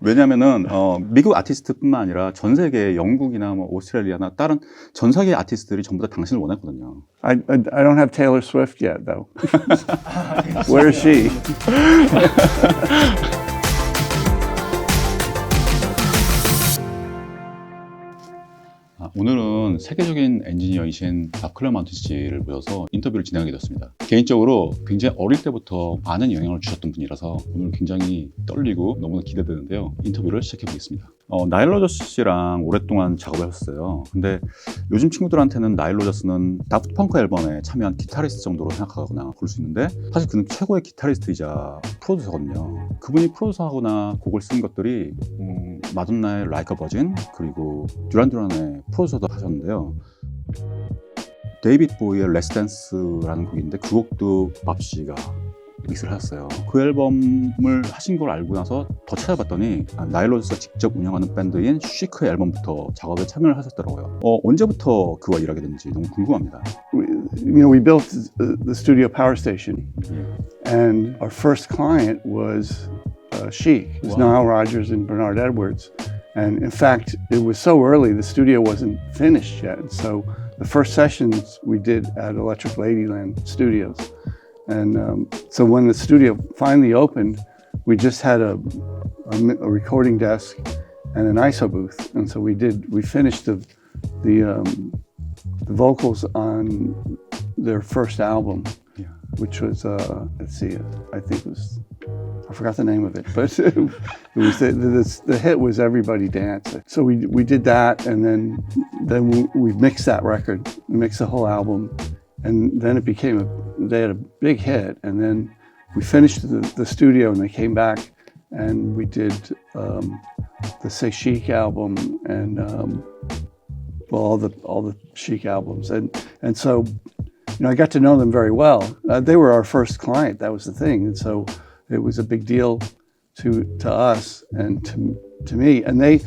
왜냐면은 미국 아티스트뿐만 아니라 전 세계 영국이나 뭐 오스트레일리아나 다른 전 세계 아티스트들이 전부 다 당신을 원했거든요. I don't have Taylor Swift yet, though. Where is she? 오늘은 세계적인 엔지니어이신 밥 클레어마운틴 씨를 모셔서 인터뷰를 진행하게 되었습니다. 개인적으로 굉장히 어릴 때부터 많은 영향을 주셨던 분이라서 오늘 굉장히 떨리고 너무나 기대되는데요. 인터뷰를 시작해 보겠습니다. 나일 로저스 씨랑 오랫동안 작업을 했었어요. 근데 요즘 친구들한테는 나일 로저스는 다프트 펑크 앨범에 참여한 기타리스트 정도로 생각하거나 볼 수 있는데 사실 그는 최고의 기타리스트이자 프로듀서거든요. 그분이 프로듀서하거나 곡을 쓴 것들이 마돈나의 Like a Virgin 그리고 듀란 듀란의 프로듀서도 하셨는데요. 데이빗 보이의 Let's Dance라는 곡인데 그 곡도 밥 씨가 믹스를 하셨어요. 그 앨범을 하신 걸 알고 나서 더 찾아봤더니 나일 로저스가 직접 운영하는 밴드인 쉬크의 앨범부터 작업에 참여를 하셨더라고요. 언제부터 그와 일하게 됐는지 너무 궁금합니다. We built the studio power station, and our first client was Chic. It was Know-how Rogers and Bernard Edwards. And in fact, it was so early, the studio wasn't finished yet. And so the first sessions we did at Electric Ladyland Studios. And so when the studio finally opened, we just had a recording desk and an ISO booth. And so we finished the vocals on their first album, which was, let's see, I think it was, I forgot the name of it, but it was the hit was Everybody Dance. So we did that, and then we mixed that record, we mixed the whole album, and then it became they had a big hit, and then we finished the studio, and they came back, and we did the Say Chic album, and all the Chic albums, and so I got to know them very well. They were our first client, that was the thing, and so it was a big deal to us and to me. And they,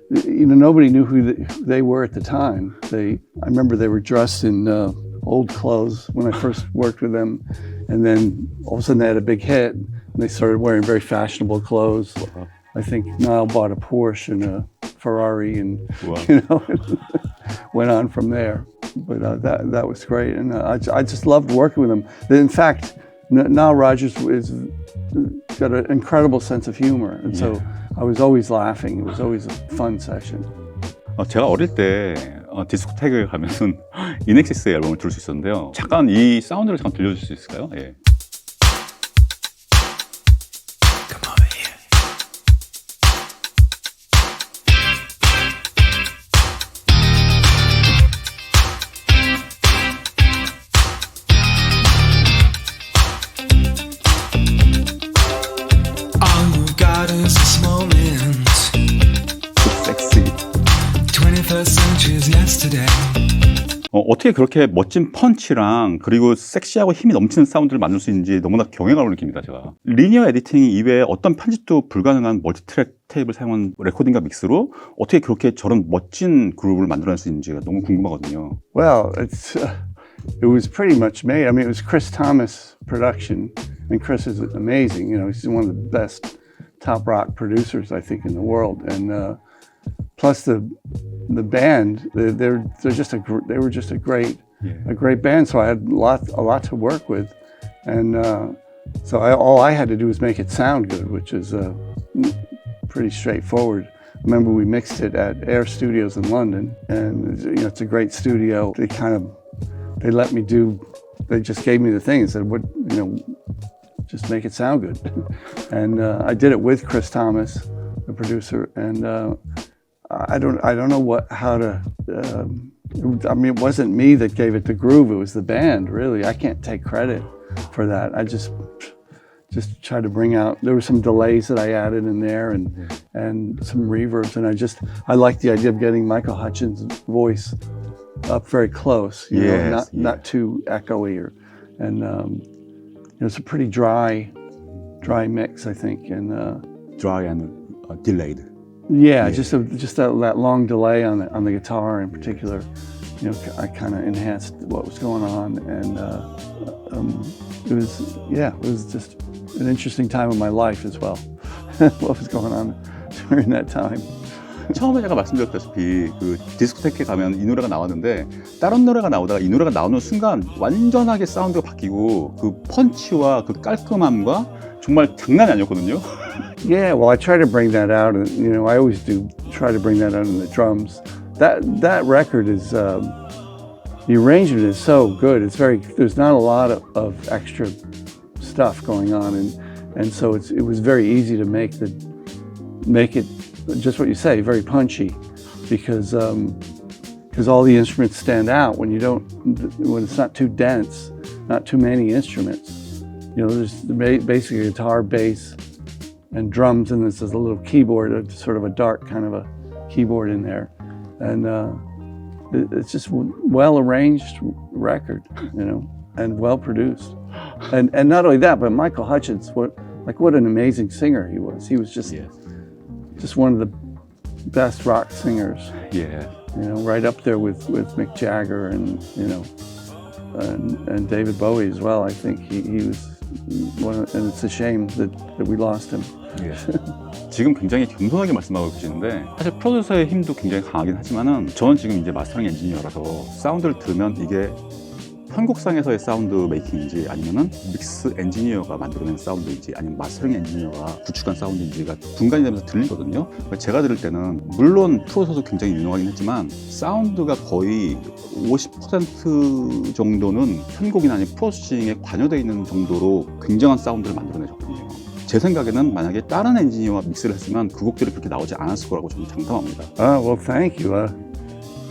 nobody knew who they were at the time. I remember they were dressed in old clothes when I first worked with them, and then all of a sudden they had a big hit, and they started wearing very fashionable clothes. I think Niall bought a Porsche and a Ferrari, and went on from there. But that was great, and I just loved working with them. In fact, Nile Rodgers got an incredible sense of humor, and so I was always laughing. It was always a fun session. 제가 어릴 때 디스코텍을 가면은 이넥시스의 앨범을 들을 수 있었는데요. 잠깐 이 사운드를 잠깐 들려줄 수 있을까요? 예. 어떻게 그렇게 멋진 펀치랑 그리고 섹시하고 힘이 넘치는 사운드를 만들 수 있는지 너무나 경외감을 느낍니다, 제가. 리니어 에디팅 이외에 어떤 편집도 불가능한 멀티트랙 테이프를 사용한 레코딩과 믹스로 어떻게 그렇게 저런 멋진 그룹을 만들어낼 수 있는지가 너무 궁금하거든요. Well, it was pretty much made. I mean, it was Chris Thomas production, and Chris is amazing. He's one of the best top rock producers, I think, in the world. And plus the band, they were just a great band. So I had a lot to work with, and so all I had to do was make it sound good, which is pretty straightforward. I remember we mixed it at Air Studios in London, and it's a great studio. They let me they just gave me the thing and said, just make it sound good. And I did it with Chris Thomas, the producer, and I don't know how to. I mean, it wasn't me that gave it the groove. It was the band, really. I can't take credit for that. I just tried to bring out. There were some delays that I added in there, and some reverbs, and I liked the idea of getting Michael Hutchins' voice up very close, not too echoey, and it's a pretty dry mix, I think, and dry and delayed. Yeah, just that long delay on the guitar in particular. I kind of enhanced what was going on, and it was just an interesting time of my life as well. What was going on during that time. 처음에 제가 말씀드렸다시피 그 디스코테크에 가면 이 노래가 나왔는데 다른 노래가 나오다가 이 노래가 나오는 순간 완전하게 사운드가 바뀌고 그 펀치와 그 깔끔함과 정말 장난이 아니었거든요. Yeah, well, I try to bring that out, and you know, I always do try to bring that out in the drums. That record is the arrangement is so good. It's very there's not a lot of extra stuff going on, and so it was very easy to make it just what you say, very punchy, because all the instruments stand out when when it's not too dense, not too many instruments. You know, there's basically a guitar, bass, and drums, and there's a little keyboard, sort of a dark kind of a keyboard in there, and it's just well arranged record, you know, and well produced, and not only that, but Michael Hutchence, what an amazing singer he was. He was just. Yes. Just one of the best rock singers. Yeah. You know, right up there with Mick Jagger and you know, and David Bowie as well. I think he was one of, and it's a shame that we lost him. 예. 지금 굉장히 겸손하게 말씀하고 계시는데 사실 프로듀서의 힘도 굉장히 강하긴 하지만은 저는 지금 이제 마스터링 엔지니어라서 사운드를 들으면 이게 편곡상에서의 사운드 메이킹인지 아니면은 믹스 엔지니어가 만들어낸 사운드인지 아니면 마스터링 엔지니어가 구축한 사운드인지가 분간이 되면서 들리거든요. 제가 들을 때는 물론 프로듀서도 굉장히 유능하긴 했지만 사운드가 거의 50% 정도는 편곡이나 아니면 프로듀싱에 관여되어 있는 정도로 굉장한 사운드를 만들어내셨거든요. 제 생각에는 만약에 다른 엔지니어와 믹스를 했으면 그 곡들이 그렇게 나오지 않았을 거라고 저는 장담합니다. Well, thank you.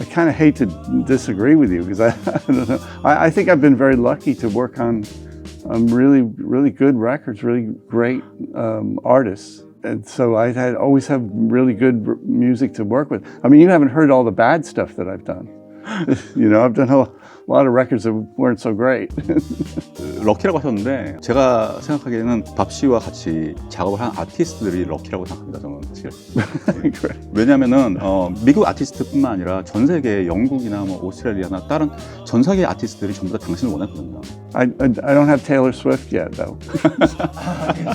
I kind of hate to disagree with you because I don't know. I think I've been very lucky to work on really, really good records, really great artists. And so always have really good music to work with. I mean, you haven't heard all the bad stuff that I've done. You know, I've done a lot of records that weren't so great. 럭키라고 하셨는데 제가 생각하기에는 밥 씨와 같이 작업을 한 아티스트들이 럭키라고 생각합니다. 저는 사실. Great. 왜냐하면은 미국 아티스트뿐만 아니라 전 세계 영국이나 뭐 오스트레일리아나 다른 전 세계 아티스트들이 전부 다 당신을 원했거든요. I don't have Taylor Swift yet though.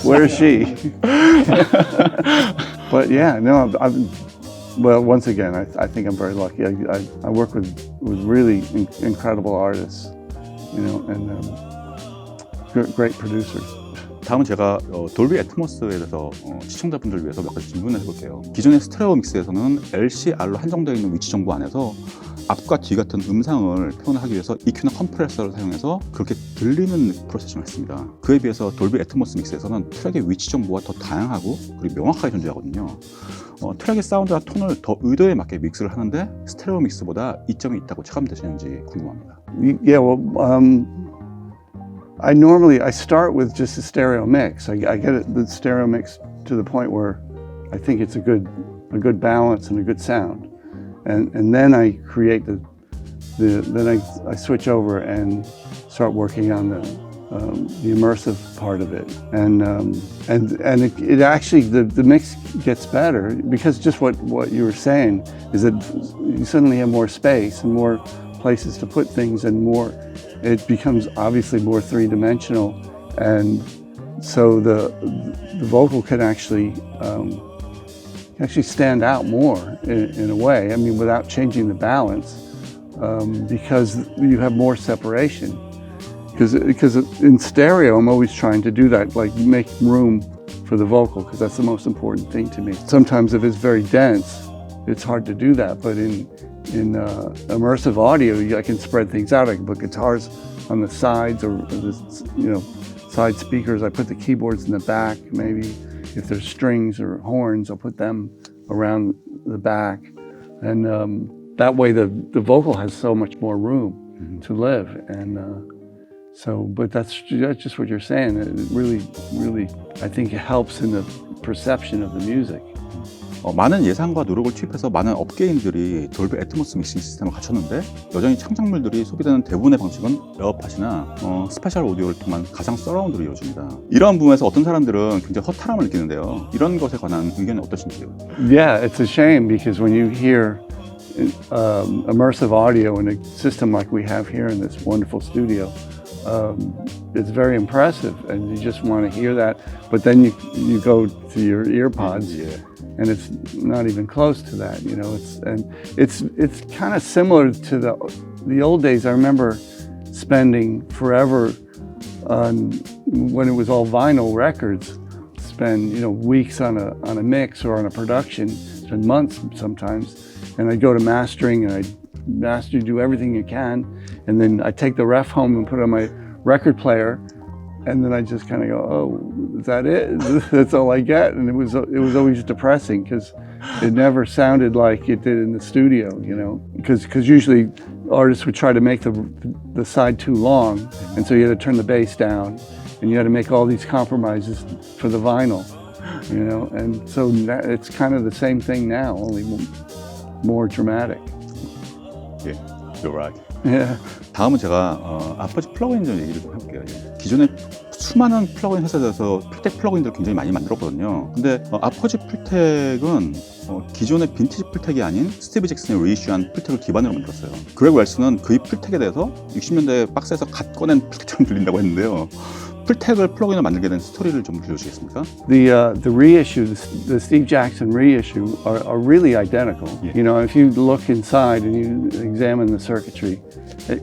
Where is she? But yeah, no, well, once again, I think I'm very lucky. I work with really incredible artists, you know, and great producers. 다음은 제가 돌비 애트모스에 대해서 시청자분들을 위해서 몇 가지 질문을 해볼게요. 기존의 스테레오 믹스에서는 LCR로 한정되어 있는 위치 정보 안에서 앞과 뒤 같은 음상을 표현하기 위해서 EQ나 컴프레서를 사용해서 그렇게 들리는 프로세싱을 했습니다. 그에 비해서 돌비 애트모스 믹스에서는 트랙의 위치 정보가 더 다양하고 그리고 명확하게 존재하거든요. 트랙의 사운드와 톤을 더 의도에 맞게 믹스를 하는데 스테레오 믹스보다 이점이 있다고 체감되시는지 궁금합니다. Yeah, well, I start with just a stereo mix. I get the stereo mix to the point where I think it's a good balance and a good sound, and then I create then I switch over and start working on the immersive part of it, and it actually the mix gets better because just what you were saying is that you suddenly have more space and more places to put things and more. It becomes obviously more three-dimensional, and so the vocal can actually stand out more in a way. I mean, without changing the balance, because you have more separation. Because in stereo, I'm always trying to do that, like make room for the vocal, because that's the most important thing to me. Sometimes if it's very dense, it's hard to do that, but in immersive audio, I can spread things out. I can put guitars on the sides or side speakers. I put the keyboards in the back. Maybe if there's strings or horns, I'll put them around the back. And that way the vocal has so much more room to live. And but that's just what you're saying. It really, I think it helps in the perception of the music. 많은 예산과 노력을 투입해서 많은 업계인들이 돌비 애트모스 믹싱 시스템을 갖췄는데 여전히 창작물들이 소비되는 대부분의 방식은 에어팟이나 스페셜 오디오를 통한 가상 서라운드로 이루어집니다. 이러한 부분에서 어떤 사람들은 굉장히 허탈함을 느끼는데요. 이런 것에 관한 의견이 어떠신지요? Yeah, it's a shame because when you hear immersive audio in a system like we have here in this wonderful studio, it's very impressive and you just want to hear that, but then you go to your earpods. Yeah. and it's not even close to that. You know, it's kind of similar to the old days. I remember spending forever on when it was all vinyl records. Spend weeks on a mix or on a production, spend months sometimes, and I'd go to mastering and I'd master, do everything you can, and then I take the ref home and put it on my record player, and then I just kind of go, oh, is that it? That's all I get? And it was always depressing because it never sounded like it did in the studio, because usually artists would try to make the side too long, and so you had to turn the bass down, and you had to make all these compromises for the vinyl, and so it's kind of the same thing now, only more dramatic. Yeah, you're right. Yeah. 다음은 제가 아퍼지 플러그인 좀 얘기를 좀 해볼게요. 기존에 수많은 플러그인 회사에서 풀텍 플러그인들을 굉장히 많이 만들었거든요. 근데 아퍼지 풀텍은 기존의 빈티지 풀텍이 아닌 스티브 잭슨이 리이슈한 풀텍을 기반으로 만들었어요. 그레그 웰스는 그 풀텍에 대해서 60년대 박스에서 갓 꺼낸 풀텍처럼 들린다고 했는데요. 풀텍을 플러그인을 만들게 된 스토리를 좀 들려주시겠습니까? The reissue, the Steve Jackson reissue are really identical. Yeah. If you look inside and you examine the circuitry,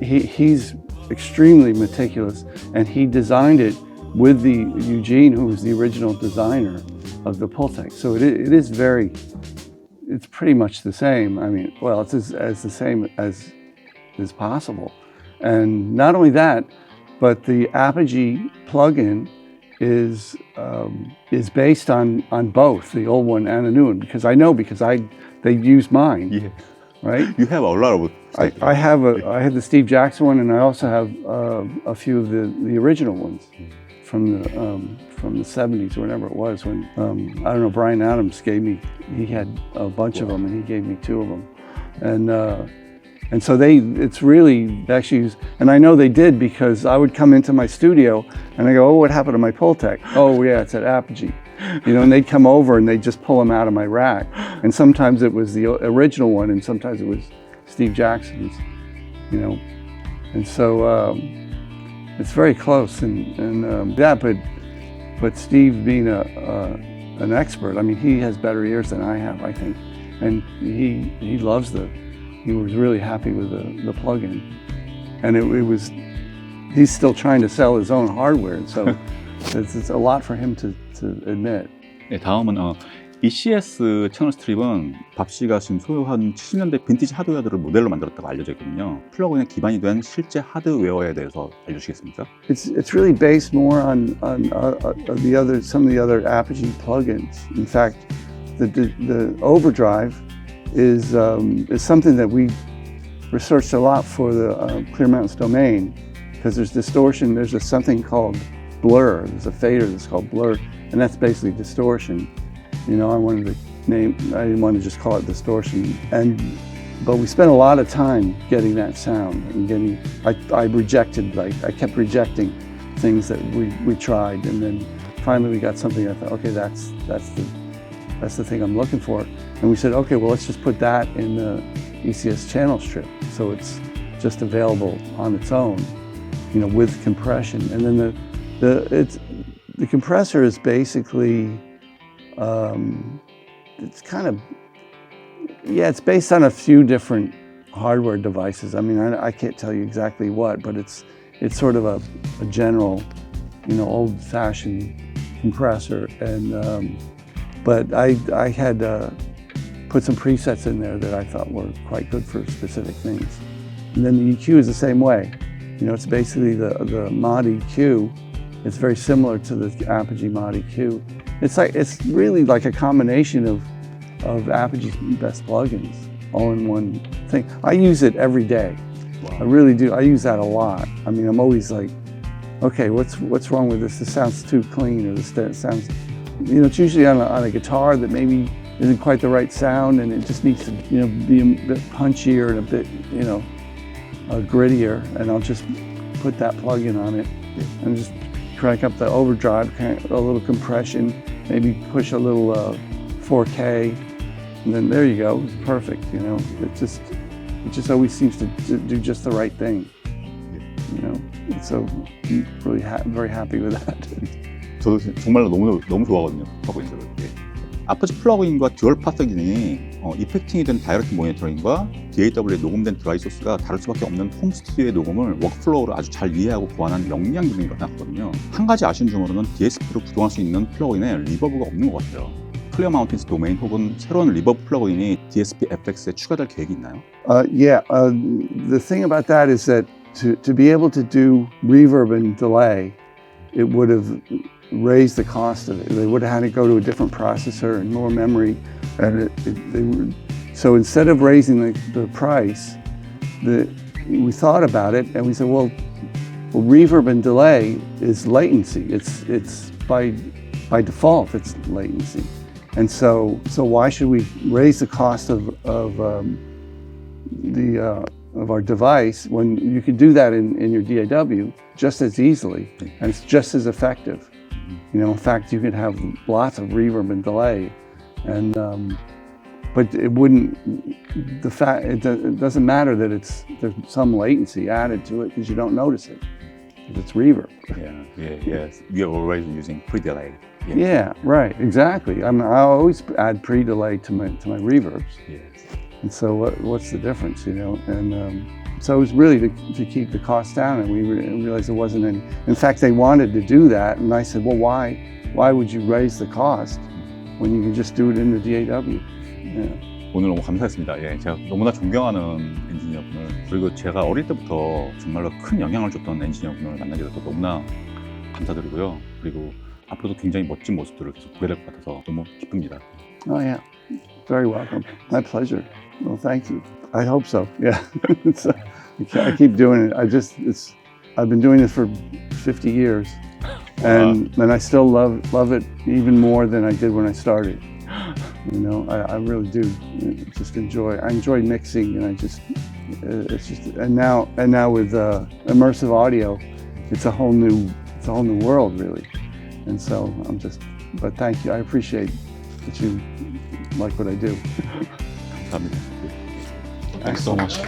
he's extremely meticulous, and he designed it with Eugene, who was the original designer of the Pultec. So it's pretty much the same. I mean, well, it's as the same as is possible. And not only that, but the Apogee plugin is based on both the old one and the new one, because they use mine. Yeah. Right? You have a lot of. I have the Steve Jackson one, and I also have a few of the original ones from the 70s or whatever it was. When I don't know, Bryan Adams he had a bunch of them, and he gave me 2 of them, and so it's really actually, and I know they did because I would come into my studio and I go, oh, what happened to my Pultec? Oh yeah, it's at Apogee. And they'd come over and they'd just pull them out of my rack. And sometimes it was the original one, and sometimes it was Steve Jackson's, And so it's very close. But Steve being an expert, I mean, he has better ears than I have, I think. And he was really happy with the plugin. And he's still trying to sell his own hardware. So it's a lot for him to admit. 네, 다음은 ECS 채널 스트립은 밥 씨가 지금 소유한 70년대 빈티지 하드웨어들을 모델로 만들었다고 알려져 있거든요. 플러그인의 기반이 된 실제 하드웨어에 대해서 알려주시겠습니까? It's really based more on some of the other Apogee plugins. In fact, the overdrive is something that we researched a lot for the Clearmountain's domain, because there's distortion. There's something called blur. There's a fader that's called blur, and that's basically distortion. I didn't want to just call it distortion. But we spent a lot of time getting that sound and I kept rejecting things that we tried, and then finally we got something. I thought, okay, that's the thing I'm looking for. And we said, okay, well, let's just put that in the ECS channel strip, so it's just available on its own, with compression. And then the compressor is basically, it's based on a few different hardware devices. I mean, I can't tell you exactly what, but it's sort of a general, old-fashioned compressor. And but I had put some presets in there that I thought were quite good for specific things. And then the EQ is the same way. It's basically the mod EQ. It's very similar to the Apogee mod EQ. It's really like a combination of Apogee's best plugins all in one thing. I use it every day. Wow. I really do. I use that a lot. I mean, I'm always like, okay, what's wrong with this? This sounds too clean, or this sounds, it's usually on a guitar that maybe isn't quite the right sound, and it just needs to, be a bit punchier and a bit, grittier, and I'll just put that plug-in on it and just crank up the overdrive, a little compression, maybe push a little 4K, and then there you go, it's perfect. It just always seems to do just the right thing. So I'm really very happy with that. 저도 정말로 너무 좋아하거든요, 플러그인들을. 아퍼지 플러그인과 듀얼 파서 기능이 이펙팅이 된 다이렉트 모니터링과 DAW에 녹음된 드라이 소스가 다를 수밖에 없는 홈 스튜디오의 녹음을 워크플로우를 아주 잘 이해하고 보완한 영리한 기능이라고 생각하거든요. 한 가지 아쉬운 점으로는 DSP로 구동할 수 있는 플러그인에 리버브가 없는 것 같아요. 클리어마운틴 도메인 혹은 새로운 리버브 플러그인이 DSP FX에 추가될 계획이 있나요? The thing about that is that to be able to do reverb and delay, it would have raised the cost of it. They would have had to go to a different processor and more memory. And so instead of raising the price, we thought about it and we said, well, reverb and delay is latency. It's by default, it's latency. And so why should we raise the cost of our device when you could do that in your DAW just as easily and it's just as effective. You know, in fact, you could have lots of reverb and delay, and but it wouldn't. It doesn't matter that there's some latency added to it because you don't notice it. It's reverb. Yes. We are always using pre-delay. Yeah, right, exactly. I mean, I always add pre-delay to my reverbs. Yes. And so what's the difference, you know? And so it was really to keep the cost down, and we realized there wasn't any. In fact, they wanted to do that, and I said, well, why would you raise the cost when you can just do it in the DAW? Yeah. 오늘 너무 감사했습니다. 예, 제가 너무나 존경하는 엔지니어분을, 그리고 제가 어릴 때부터 정말로 큰 영향을 줬던 엔지니어분을 만나게 돼서 너무나 감사드리고요. 그리고 앞으로도 굉장히 멋진 모습들을 계속 보게 될 것 같아서 너무 기쁩니다. Oh yeah, very welcome. My pleasure. Well, thank you. I hope so. Yeah. I keep doing it. I've been doing this for 50 years, and I still love it even more than I did when I started. You know, I really do. Just enjoy. I enjoy mixing, and and now with immersive audio, it's a whole new world really. And so but thank you. I appreciate that you like what I do. 감사합니다. Thanks so much.